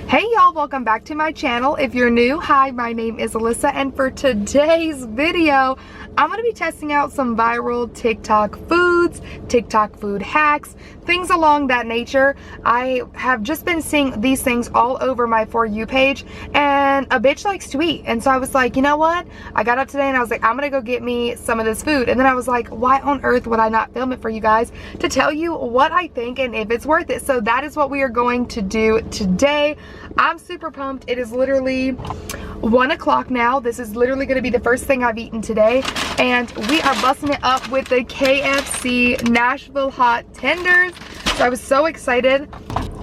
Hey y'all, welcome back to my channel. If you're new, hi, my name is Alyssa, and for today's video, I'm gonna be testing out some viral TikTok foods, TikTok food hacks, things along that nature. I have just been seeing these things all over my For You page, and a bitch likes to eat. And so I was like, you know what? I got up today and I was like, I'm gonna go get me some of this food. And then I was like, why on earth would I not film it for you guys to tell you what I think and if it's worth it? So that is what we are going to do today. I'm super pumped. It is literally 1 o'clock now. This is literally going to be the first thing I've eaten today, and we are busting it up with the KFC Nashville hot tenders. So I was so excited.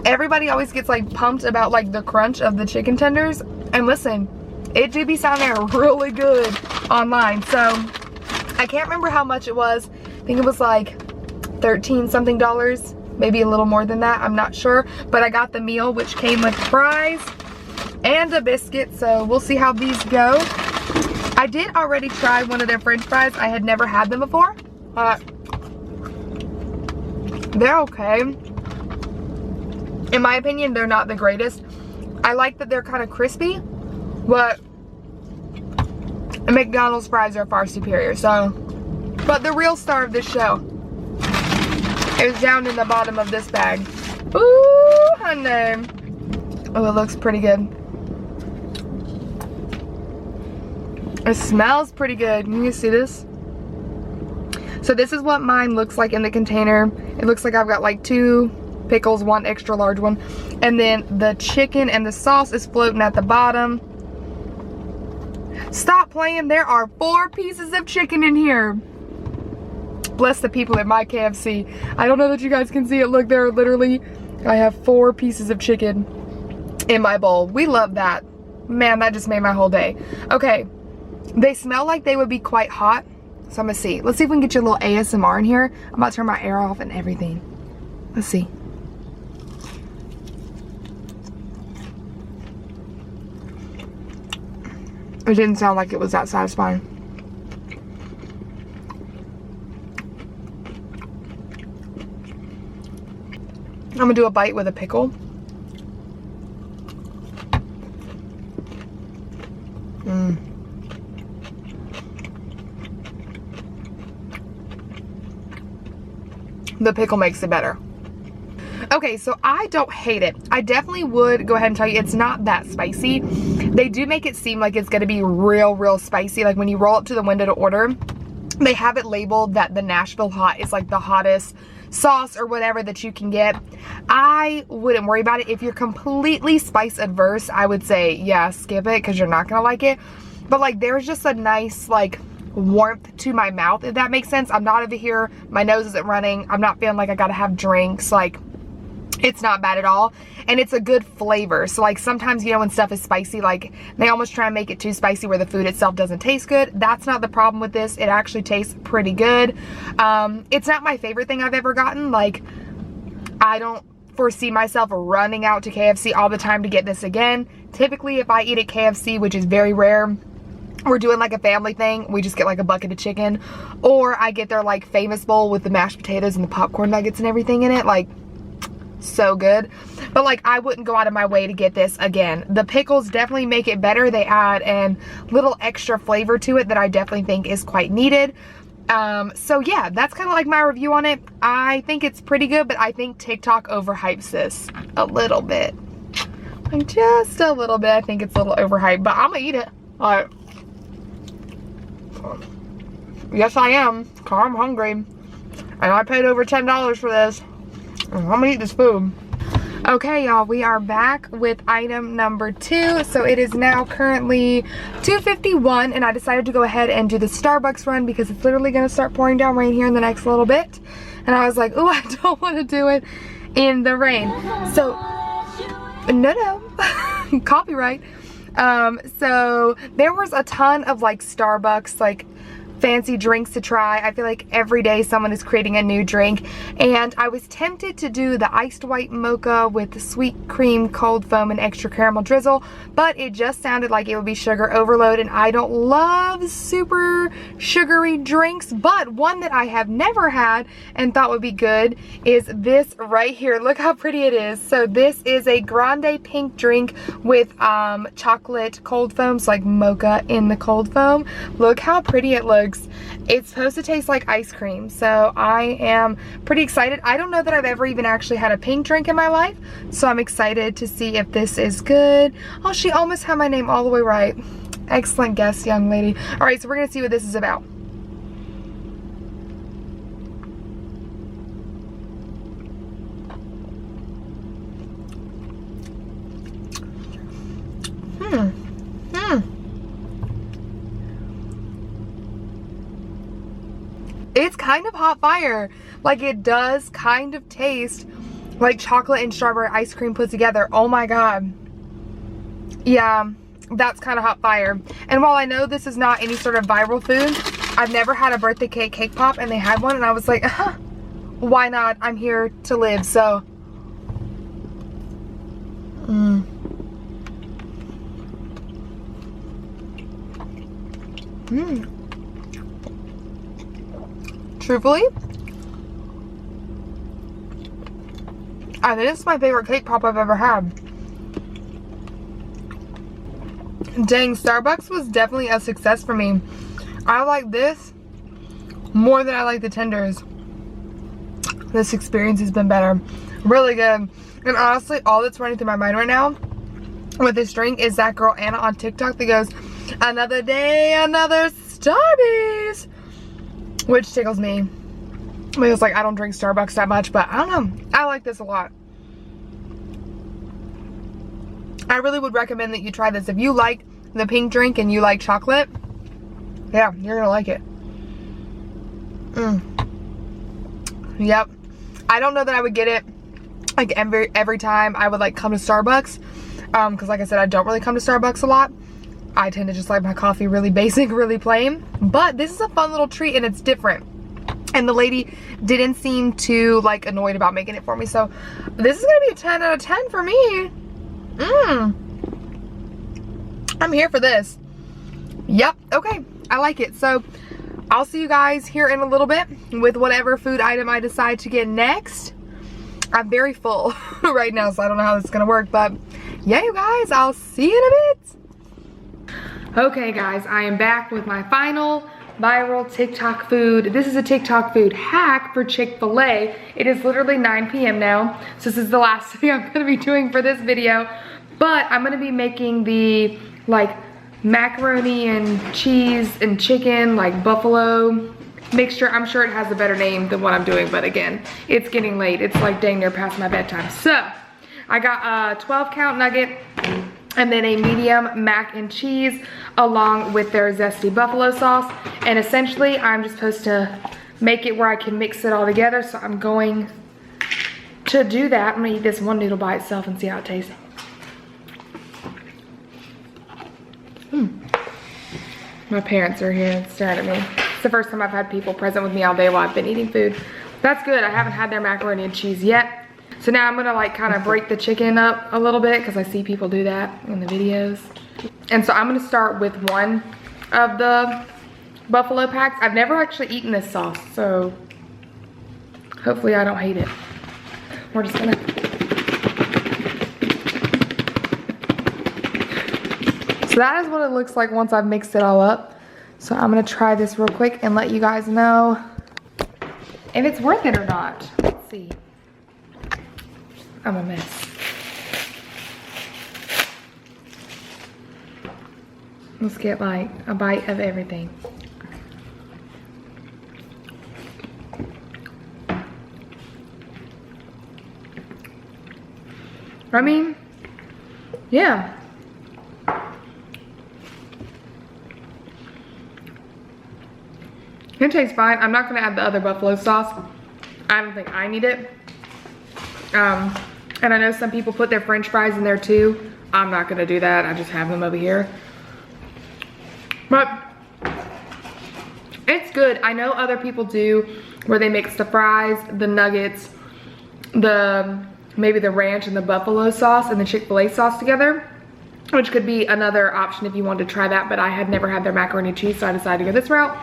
Everybody always gets like pumped about like the crunch of the chicken tenders, and listen, it do be sounding really good online. So I can't remember how much it was. I think it was like 13 something dollars, maybe a little more than that, I'm not sure. But I got the meal, which came with fries and a biscuit, so we'll see how these go. I did already try one of their french fries. I had never had them before, but they're okay. In my opinion, they're not the greatest. I like that they're kind of crispy, but McDonald's fries are far superior. So, but the real star of this show is down in the bottom of this bag. Ooh, honey. Oh, it looks pretty good. It smells pretty good. Can you see this? So this is what mine looks like in the container. It looks like I've got like 2 pickles, 1 extra large one. And then the chicken and the sauce is floating at the bottom. Stop playing. There are 4 pieces of chicken in here. Bless the people at my KFC. I don't know that you guys can see it. Look, there are literally, I have 4 pieces of chicken in my bowl. We love that. Man, that just made my whole day. Okay, they smell like they would be quite hot. So I'm gonna see. Let's see if we can get you a little ASMR in here. I'm about to turn my air off and everything. Let's see. It didn't sound like it was that satisfying. I'm gonna do a bite with a pickle. The pickle makes it better. Okay, so I don't hate it. I definitely would go ahead and tell you it's not that spicy. They do make it seem like it's gonna be real spicy. Like when you roll up to the window to order, they have it labeled that the Nashville hot is like the hottest sauce or whatever that you can get. I wouldn't worry about it. If you're completely spice adverse, I would say yeah, skip it, because you're not gonna like it. But like there's just a nice like warmth to my mouth, if that makes sense. I'm not over here, my nose isn't running, I'm not feeling like I gotta have drinks. Like, it's not bad at all, and it's a good flavor. So like sometimes, you know, when stuff is spicy, like they almost try and make it too spicy where the food itself doesn't taste good. That's not the problem with this. It actually tastes pretty good. It's not my favorite thing I've ever gotten. Like, I don't foresee myself running out to KFC all the time to get this again. Typically, if I eat at KFC, which is very rare, we're doing like a family thing, we just get like a bucket of chicken, or I get their like famous bowl with the mashed potatoes and the popcorn nuggets and everything in it. Like, so good. But like I wouldn't go out of my way to get this again. The pickles definitely make it better. They add a little extra flavor to it that I definitely think is quite needed. So yeah, that's kind of like my review on it. I think it's pretty good, but I think TikTok overhypes this a little bit. Like just a little bit. I think it's a little overhyped, but I'm gonna eat it. Alright. Yes, I am, because I'm hungry. And I paid over $10 for this. I'm gonna eat this food. Okay, y'all, we are back with item number 2. So it is now currently 2:51, and I decided to go ahead and do the Starbucks run because it's literally gonna start pouring down rain here in the next little bit. And I was like, oh, I don't want to do it in the rain. So, no, copyright. So there was a ton of like Starbucks like fancy drinks to try. I feel like every day someone is creating a new drink, and I was tempted to do the iced white mocha with the sweet cream, cold foam, and extra caramel drizzle, but it just sounded like it would be sugar overload, and I don't love super sugary drinks. But one that I have never had and thought would be good is this right here. Look how pretty it is. So this is a grande pink drink with chocolate cold foam, so like mocha in the cold foam. Look how pretty it looks. It's supposed to taste like ice cream, so I am pretty excited. I don't know that I've ever even actually had a pink drink in my life, so I'm excited to see if this is good. Oh, she almost had my name all the way right. Excellent guess, young lady. All right, so we're gonna see what this is about. It's kind of hot fire. Like, it does kind of taste like chocolate and strawberry ice cream put together. Oh my god. Yeah, that's kind of hot fire. And while I know this is not any sort of viral food, I've never had a birthday cake pop, and they had one, and I was like, why not? I'm here to live, so. Truthfully, I think this is my favorite cake pop I've ever had. Dang, Starbucks was definitely a success for me. I like this more than I like the tenders. This experience has been better. Really good. And honestly, all that's running through my mind right now with this drink is that girl Anna on TikTok that goes, another day, another Starbies, which tickles me. Because like, I don't drink Starbucks that much, but I don't know. I like this a lot. I really would recommend that you try this. If you like the pink drink and you like chocolate, yeah, you're gonna like it. Yep. I don't know that I would get it like every time I would like come to Starbucks. Because like I said, I don't really come to Starbucks a lot. I tend to just like my coffee really basic, really plain. But this is a fun little treat, and it's different. And the lady didn't seem too like annoyed about making it for me. So this is gonna be a 10 out of 10 for me. I'm here for this. Yep, okay, I like it. So I'll see you guys here in a little bit with whatever food item I decide to get next. I'm very full right now, so I don't know how this is gonna work, but yeah, you guys, I'll see you in a bit. Okay guys, I am back with my final viral TikTok food. This is a TikTok food hack for Chick-fil-A. It is literally 9 p.m. now, so this is the last thing I'm gonna be doing for this video, but I'm gonna be making the like macaroni and cheese and chicken, like buffalo mixture. I'm sure it has a better name than what I'm doing, but again, it's getting late. It's like dang near past my bedtime. So I got a 12 count nugget and then a medium mac and cheese along with their zesty buffalo sauce. And essentially I'm just supposed to make it where I can mix it all together. So I'm going to do that. I'm gonna eat this one noodle by itself and see how it tastes. My parents are here staring at me. It's the first time I've had people present with me all day while I've been eating food. That's good. I haven't had their macaroni and cheese yet. So now I'm gonna like kind of break the chicken up a little bit because I see people do that in the videos. And so I'm gonna start with one of the buffalo packs. I've never actually eaten this sauce, so hopefully I don't hate it. We're just gonna. So that is what it looks like once I've mixed it all up. So I'm gonna try this real quick and let you guys know if it's worth it or not. Let's see. I'm a mess. Let's get like a bite of everything. I mean, yeah. It tastes fine. I'm not gonna add the other buffalo sauce. I don't think I need it. And I know some people put their french fries in there too. I'm not gonna do that. I just have them over here. But it good. I know other people do where they mix the fries, the nuggets, maybe the ranch and the buffalo sauce and the Chick-fil-A sauce together, which could be another option if you wanted to try that, but I had never had their macaroni and cheese, so I decided to go this route.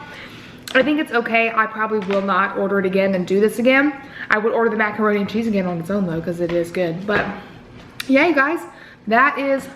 I think it's okay. I probably will not order it again and do this again. I would order the macaroni and cheese again on its own though, because it is good. But yeah, you guys, that is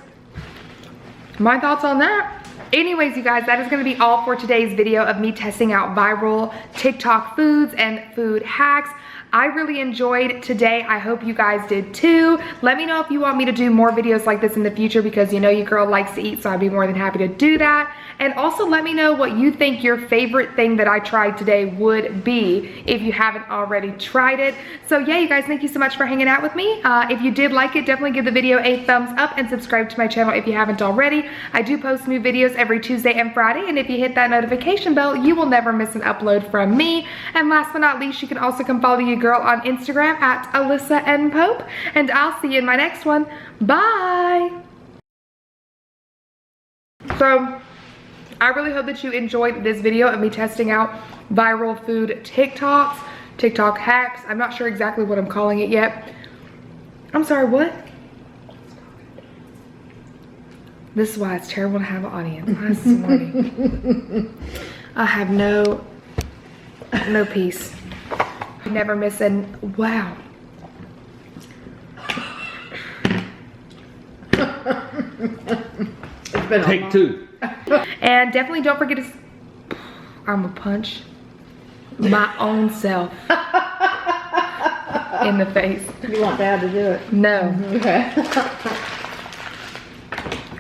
my thoughts on that. Anyways, you guys, that is going to be all for today's video of me testing out viral TikTok foods and food hacks. I really enjoyed today. I hope you guys did too. Let me know if you want me to do more videos like this in the future, because you know your girl likes to eat, so I'd be more than happy to do that. And also let me know what you think your favorite thing that I tried today would be if you haven't already tried it. So yeah, you guys, thank you so much for hanging out with me. If you did like it, definitely give the video a thumbs up and subscribe to my channel if you haven't already. I do post new videos every Tuesday and Friday, and if you hit that notification bell, you will never miss an upload from me. And last but not least, you can also come follow your girl on Instagram at Alyssa N. Pope, and I'll see you in my next one. Bye! So, I really hope that you enjoyed this video of me testing out viral food TikToks, TikTok hacks. I'm not sure exactly what I'm calling it yet. I'm sorry, what? This is why it's terrible to have an audience. I'm smarty. I have no peace. Never miss an, wow. It's been Take two. And definitely don't forget to, I'm gonna punch my own self in the face. You want Dad to do it? No. Okay.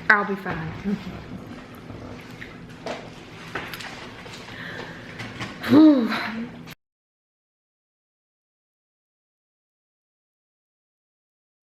I'll be fine. Whew.